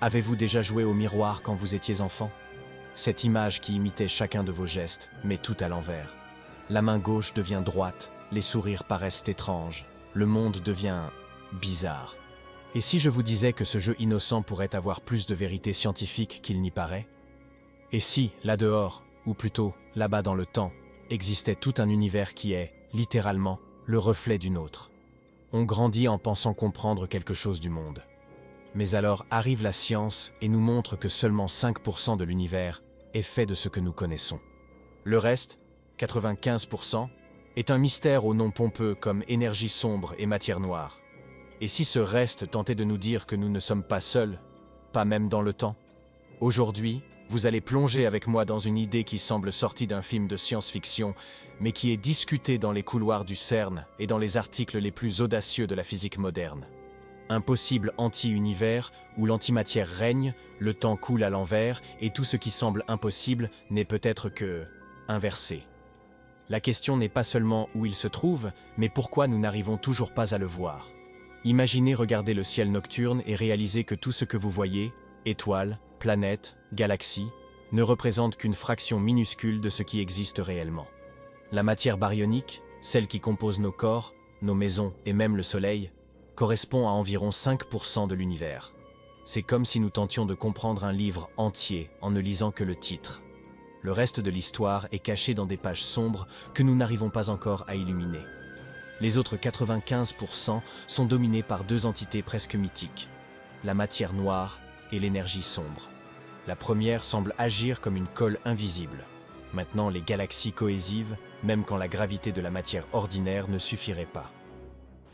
Avez-vous déjà joué au miroir quand vous étiez enfant? Cette image qui imitait chacun de vos gestes, mais tout à l'envers. La main gauche devient droite, les sourires paraissent étranges, le monde devient bizarre. Et si je vous disais que ce jeu innocent pourrait avoir plus de vérité scientifique qu'il n'y paraît? Et si, là dehors, ou plutôt là-bas dans le temps, existait tout un univers qui est, littéralement, le reflet d'une autre? On grandit en pensant comprendre quelque chose du monde. Mais alors arrive la science et nous montre que seulement 5% de l'univers est fait de ce que nous connaissons. Le reste, 95%, est un mystère au nom pompeux comme énergie sombre et matière noire. Et si ce reste tentait de nous dire que nous ne sommes pas seuls, pas même dans le temps? Aujourd'hui, vous allez plonger avec moi dans une idée qui semble sortie d'un film de science-fiction, mais qui est discutée dans les couloirs du CERN et dans les articles les plus audacieux de la physique moderne. Un possible anti-univers où l'antimatière règne, le temps coule à l'envers et tout ce qui semble impossible n'est peut-être que inversé. La question n'est pas seulement où il se trouve, mais pourquoi nous n'arrivons toujours pas à le voir. Imaginez regarder le ciel nocturne et réaliser que tout ce que vous voyez, étoiles, planètes, galaxies, ne représente qu'une fraction minuscule de ce qui existe réellement. La matière baryonique, celle qui compose nos corps, nos maisons et même le Soleil, correspond à environ 5% de l'univers. C'est comme si nous tentions de comprendre un livre entier en ne lisant que le titre. Le reste de l'histoire est caché dans des pages sombres que nous n'arrivons pas encore à illuminer. Les autres 95% sont dominés par deux entités presque mythiques, la matière noire et l'énergie sombre. La première semble agir comme une colle invisible. Maintenant, les galaxies cohésives, même quand la gravité de la matière ordinaire ne suffirait pas.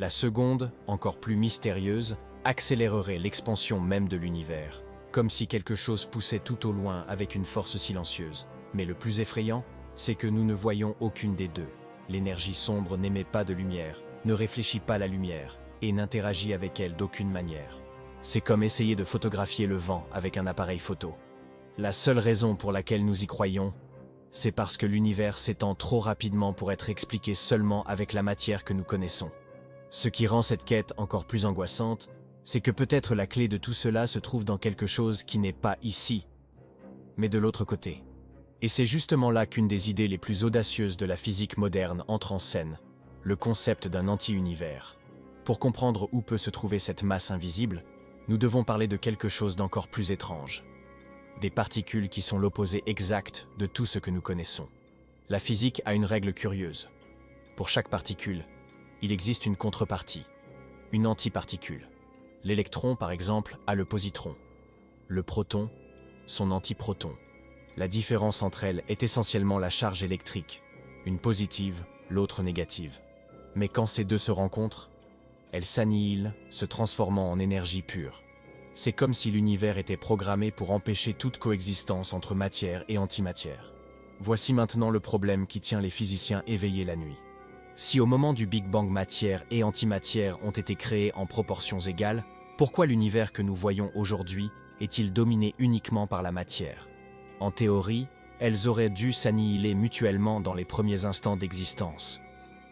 La seconde, encore plus mystérieuse, accélérerait l'expansion même de l'univers, comme si quelque chose poussait tout au loin avec une force silencieuse. Mais le plus effrayant, c'est que nous ne voyons aucune des deux. L'énergie sombre n'émet pas de lumière, ne réfléchit pas la lumière, et n'interagit avec elle d'aucune manière. C'est comme essayer de photographier le vent avec un appareil photo. La seule raison pour laquelle nous y croyons, c'est parce que l'univers s'étend trop rapidement pour être expliqué seulement avec la matière que nous connaissons. Ce qui rend cette quête encore plus angoissante, c'est que peut-être la clé de tout cela se trouve dans quelque chose qui n'est pas ici, mais de l'autre côté. Et c'est justement là qu'une des idées les plus audacieuses de la physique moderne entre en scène, le concept d'un anti-univers. Pour comprendre où peut se trouver cette masse invisible, nous devons parler de quelque chose d'encore plus étrange. Des particules qui sont l'opposé exact de tout ce que nous connaissons. La physique a une règle curieuse. Pour chaque particule, il existe une contrepartie, une antiparticule. L'électron, par exemple, a le positron. Le proton, son antiproton. La différence entre elles est essentiellement la charge électrique, une positive, l'autre négative. Mais quand ces deux se rencontrent, elles s'annihilent, se transformant en énergie pure. C'est comme si l'univers était programmé pour empêcher toute coexistence entre matière et antimatière. Voici maintenant le problème qui tient les physiciens éveillés la nuit. Si au moment du Big Bang matière et antimatière ont été créés en proportions égales, pourquoi l'univers que nous voyons aujourd'hui est-il dominé uniquement par la matière? En théorie, elles auraient dû s'annihiler mutuellement dans les premiers instants d'existence.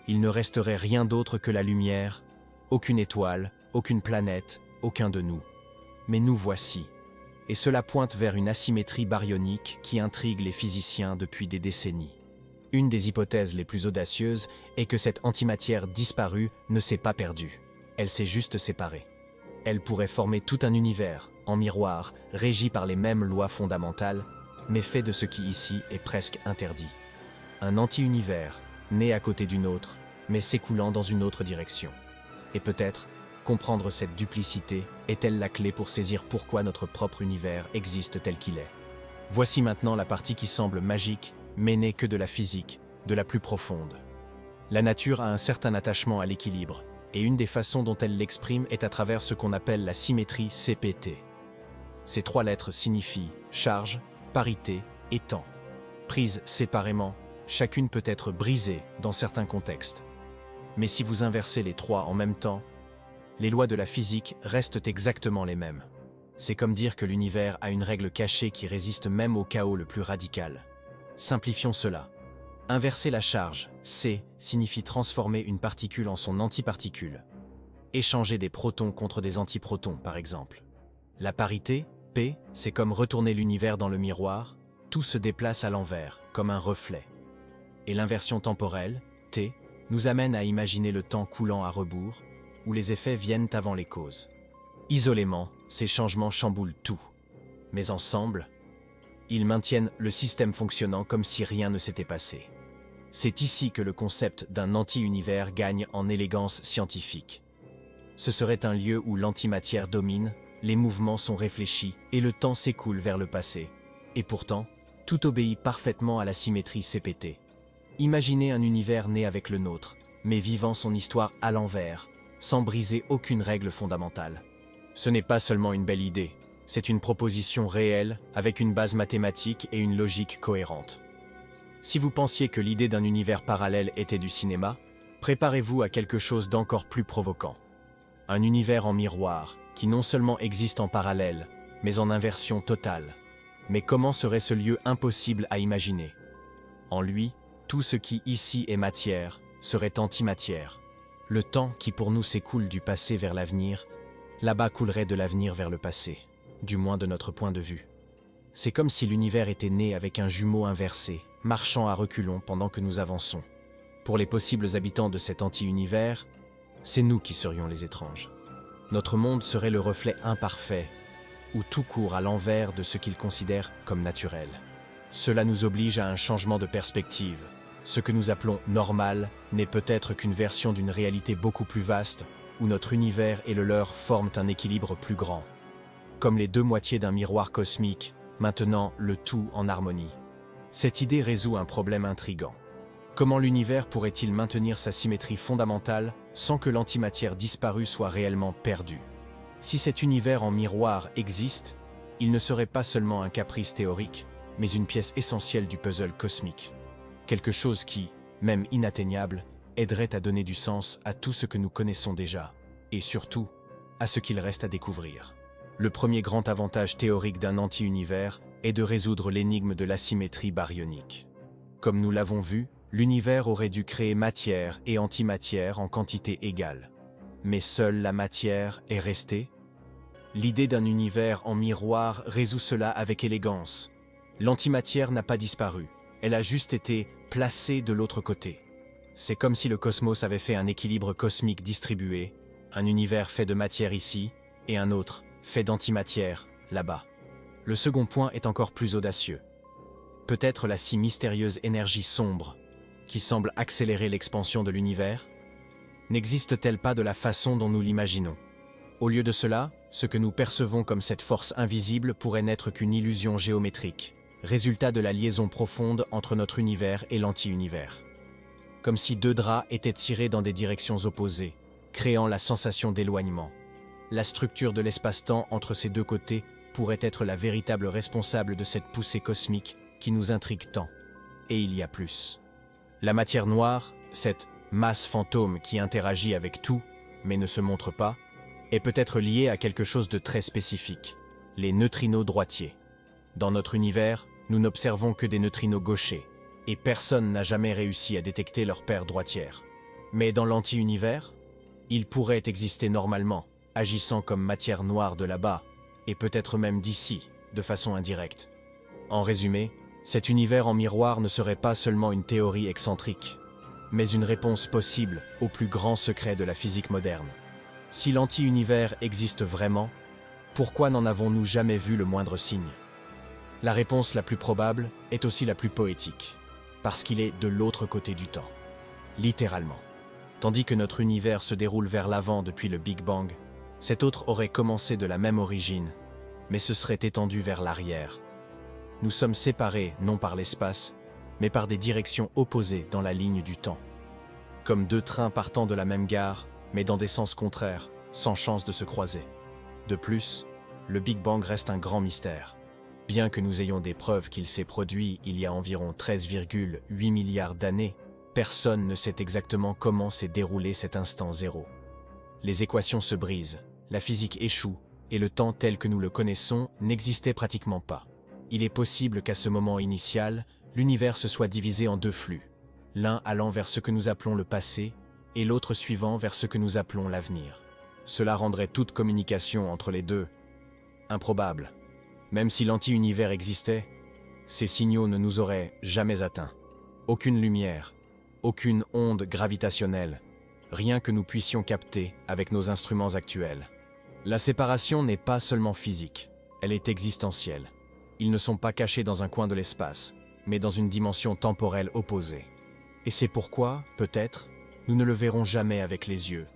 Il ne resterait rien d'autre que la lumière, aucune étoile, aucune planète, aucun de nous. Mais nous voici. Et cela pointe vers une asymétrie baryonique qui intrigue les physiciens depuis des décennies. Une des hypothèses les plus audacieuses est que cette antimatière disparue ne s'est pas perdue. Elle s'est juste séparée. Elle pourrait former tout un univers, en miroir, régi par les mêmes lois fondamentales, mais fait de ce qui ici est presque interdit. Un anti-univers, né à côté d'une autre, mais s'écoulant dans une autre direction. Et peut-être, comprendre cette duplicité est-elle la clé pour saisir pourquoi notre propre univers existe tel qu'il est. Voici maintenant la partie qui semble magique, mais n'est que de la physique, de la plus profonde. La nature a un certain attachement à l'équilibre, et une des façons dont elle l'exprime est à travers ce qu'on appelle la symétrie CPT. Ces trois lettres signifient charge, parité et temps. Prises séparément, chacune peut être brisée dans certains contextes. Mais si vous inversez les trois en même temps, les lois de la physique restent exactement les mêmes. C'est comme dire que l'univers a une règle cachée qui résiste même au chaos le plus radical. Simplifions cela. Inverser la charge, C, signifie transformer une particule en son antiparticule. Échanger des protons contre des antiprotons, par exemple. La parité, P, c'est comme retourner l'univers dans le miroir, tout se déplace à l'envers, comme un reflet. Et l'inversion temporelle, T, nous amène à imaginer le temps coulant à rebours, où les effets viennent avant les causes. Isolément, ces changements chamboulent tout. Mais ensemble, ils maintiennent le système fonctionnant comme si rien ne s'était passé. C'est ici que le concept d'un anti-univers gagne en élégance scientifique. Ce serait un lieu où l'antimatière domine, les mouvements sont réfléchis et le temps s'écoule vers le passé. Et pourtant, tout obéit parfaitement à la symétrie CPT. Imaginez un univers né avec le nôtre, mais vivant son histoire à l'envers, sans briser aucune règle fondamentale. Ce n'est pas seulement une belle idée, c'est une proposition réelle, avec une base mathématique et une logique cohérente. Si vous pensiez que l'idée d'un univers parallèle était du cinéma, préparez-vous à quelque chose d'encore plus provoquant. Un univers en miroir, qui non seulement existe en parallèle, mais en inversion totale. Mais comment serait ce lieu impossible à imaginer? En lui, tout ce qui ici est matière, serait antimatière. Le temps qui pour nous s'écoule du passé vers l'avenir, là-bas coulerait de l'avenir vers le passé, du moins de notre point de vue. C'est comme si l'univers était né avec un jumeau inversé, marchant à reculons pendant que nous avançons. Pour les possibles habitants de cet anti-univers, c'est nous qui serions les étranges. Notre monde serait le reflet imparfait, où tout court à l'envers de ce qu'ils considèrent comme naturel. Cela nous oblige à un changement de perspective. Ce que nous appelons normal n'est peut-être qu'une version d'une réalité beaucoup plus vaste, où notre univers et le leur forment un équilibre plus grand. Comme les deux moitiés d'un miroir cosmique, maintenant le tout en harmonie. Cette idée résout un problème intrigant. Comment l'univers pourrait-il maintenir sa symétrie fondamentale sans que l'antimatière disparue soit réellement perdue? Si cet univers en miroir existe, il ne serait pas seulement un caprice théorique, mais une pièce essentielle du puzzle cosmique. Quelque chose qui, même inatteignable, aiderait à donner du sens à tout ce que nous connaissons déjà, et surtout, à ce qu'il reste à découvrir. Le premier grand avantage théorique d'un anti-univers est de résoudre l'énigme de l'asymétrie baryonique. Comme nous l'avons vu, l'univers aurait dû créer matière et antimatière en quantité égale. Mais seule la matière est restée? L'idée d'un univers en miroir résout cela avec élégance. L'antimatière n'a pas disparu, elle a juste été placée de l'autre côté. C'est comme si le cosmos avait fait un équilibre cosmique distribué, un univers fait de matière ici, et un autre, fait d'antimatière, là-bas. Le second point est encore plus audacieux. Peut-être la si mystérieuse énergie sombre, qui semble accélérer l'expansion de l'univers, n'existe-t-elle pas de la façon dont nous l'imaginons? Au lieu de cela, ce que nous percevons comme cette force invisible pourrait n'être qu'une illusion géométrique, résultat de la liaison profonde entre notre univers et l'anti-univers. Comme si deux draps étaient tirés dans des directions opposées, créant la sensation d'éloignement. La structure de l'espace-temps entre ces deux côtés pourrait être la véritable responsable de cette poussée cosmique qui nous intrigue tant. Et il y a plus. La matière noire, cette masse fantôme qui interagit avec tout, mais ne se montre pas, est peut-être liée à quelque chose de très spécifique, les neutrinos droitiers. Dans notre univers, nous n'observons que des neutrinos gauchers, et personne n'a jamais réussi à détecter leur paire droitière. Mais dans l'anti-univers, ils pourraient exister normalement, agissant comme matière noire de là-bas, et peut-être même d'ici, de façon indirecte. En résumé, cet univers en miroir ne serait pas seulement une théorie excentrique, mais une réponse possible au plus grand secret de la physique moderne. Si l'anti-univers existe vraiment, pourquoi n'en avons-nous jamais vu le moindre signe? La réponse la plus probable est aussi la plus poétique, parce qu'il est de l'autre côté du temps, littéralement. Tandis que notre univers se déroule vers l'avant depuis le Big Bang, cet autre aurait commencé de la même origine, mais se serait étendu vers l'arrière. Nous sommes séparés non par l'espace, mais par des directions opposées dans la ligne du temps. Comme deux trains partant de la même gare, mais dans des sens contraires, sans chance de se croiser. De plus, le Big Bang reste un grand mystère. Bien que nous ayons des preuves qu'il s'est produit il y a environ 13,8 milliards d'années, personne ne sait exactement comment s'est déroulé cet instant zéro. Les équations se brisent, la physique échoue, et le temps tel que nous le connaissons n'existait pratiquement pas. Il est possible qu'à ce moment initial, l'univers se soit divisé en deux flux, l'un allant vers ce que nous appelons le passé, et l'autre suivant vers ce que nous appelons l'avenir. Cela rendrait toute communication entre les deux improbable. Même si l'anti-univers existait, ces signaux ne nous auraient jamais atteints. Aucune lumière, aucune onde gravitationnelle, rien que nous puissions capter avec nos instruments actuels. La séparation n'est pas seulement physique, elle est existentielle. Ils ne sont pas cachés dans un coin de l'espace, mais dans une dimension temporelle opposée. Et c'est pourquoi, peut-être, nous ne le verrons jamais avec les yeux,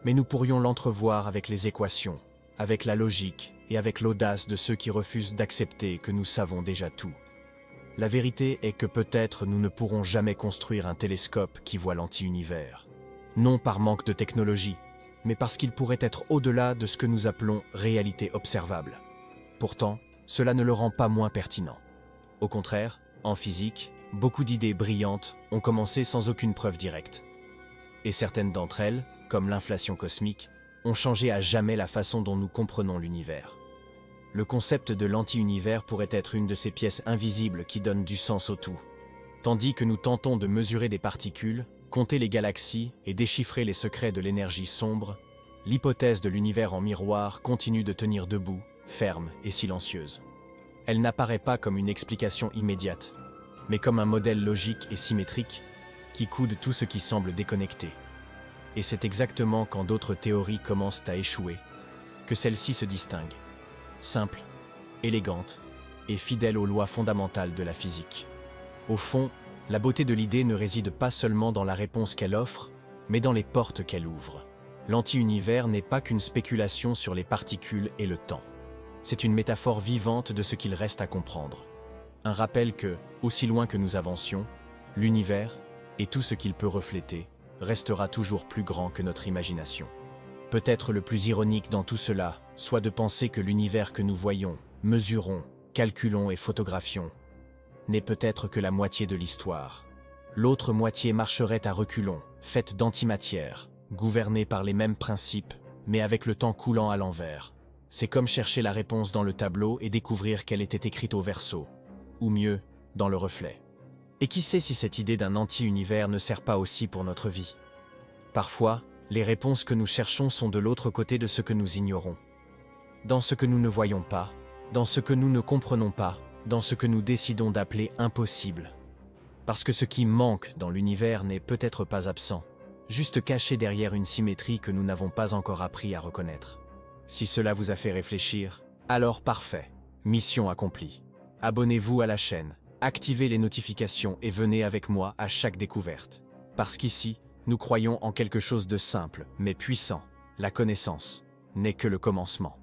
mais nous pourrions l'entrevoir avec les équations, avec la logique et avec l'audace de ceux qui refusent d'accepter que nous savons déjà tout. La vérité est que peut-être nous ne pourrons jamais construire un télescope qui voit l'anti-univers. Non par manque de technologie, mais parce qu'il pourrait être au-delà de ce que nous appelons réalité observable. Pourtant, cela ne le rend pas moins pertinent. Au contraire, en physique, beaucoup d'idées brillantes ont commencé sans aucune preuve directe. Et certaines d'entre elles, comme l'inflation cosmique, ont changé à jamais la façon dont nous comprenons l'univers. Le concept de l'anti-univers pourrait être une de ces pièces invisibles qui donnent du sens au tout. Tandis que nous tentons de mesurer des particules, compter les galaxies et déchiffrer les secrets de l'énergie sombre, l'hypothèse de l'univers en miroir continue de tenir debout, ferme et silencieuse. Elle n'apparaît pas comme une explication immédiate, mais comme un modèle logique et symétrique qui coude tout ce qui semble déconnecté. Et c'est exactement quand d'autres théories commencent à échouer que celle-ci se distingue. Simple, élégante et fidèle aux lois fondamentales de la physique. Au fond, la beauté de l'idée ne réside pas seulement dans la réponse qu'elle offre, mais dans les portes qu'elle ouvre. L'anti-univers n'est pas qu'une spéculation sur les particules et le temps. C'est une métaphore vivante de ce qu'il reste à comprendre. Un rappel que, aussi loin que nous avancions, l'univers, et tout ce qu'il peut refléter, restera toujours plus grand que notre imagination. Peut-être le plus ironique dans tout cela, soit de penser que l'univers que nous voyons, mesurons, calculons et photographions, n'est peut-être que la moitié de l'histoire. L'autre moitié marcherait à reculons, faite d'antimatière, gouvernée par les mêmes principes, mais avec le temps coulant à l'envers. C'est comme chercher la réponse dans le tableau et découvrir qu'elle était écrite au verso, ou mieux, dans le reflet. Et qui sait si cette idée d'un anti-univers ne sert pas aussi pour notre vie? Parfois, les réponses que nous cherchons sont de l'autre côté de ce que nous ignorons. Dans ce que nous ne voyons pas, dans ce que nous ne comprenons pas, dans ce que nous décidons d'appeler impossible. Parce que ce qui manque dans l'univers n'est peut-être pas absent, juste caché derrière une symétrie que nous n'avons pas encore appris à reconnaître. Si cela vous a fait réfléchir, alors parfait, mission accomplie. Abonnez-vous à la chaîne, activez les notifications et venez avec moi à chaque découverte. Parce qu'ici, nous croyons en quelque chose de simple, mais puissant. La connaissance n'est que le commencement.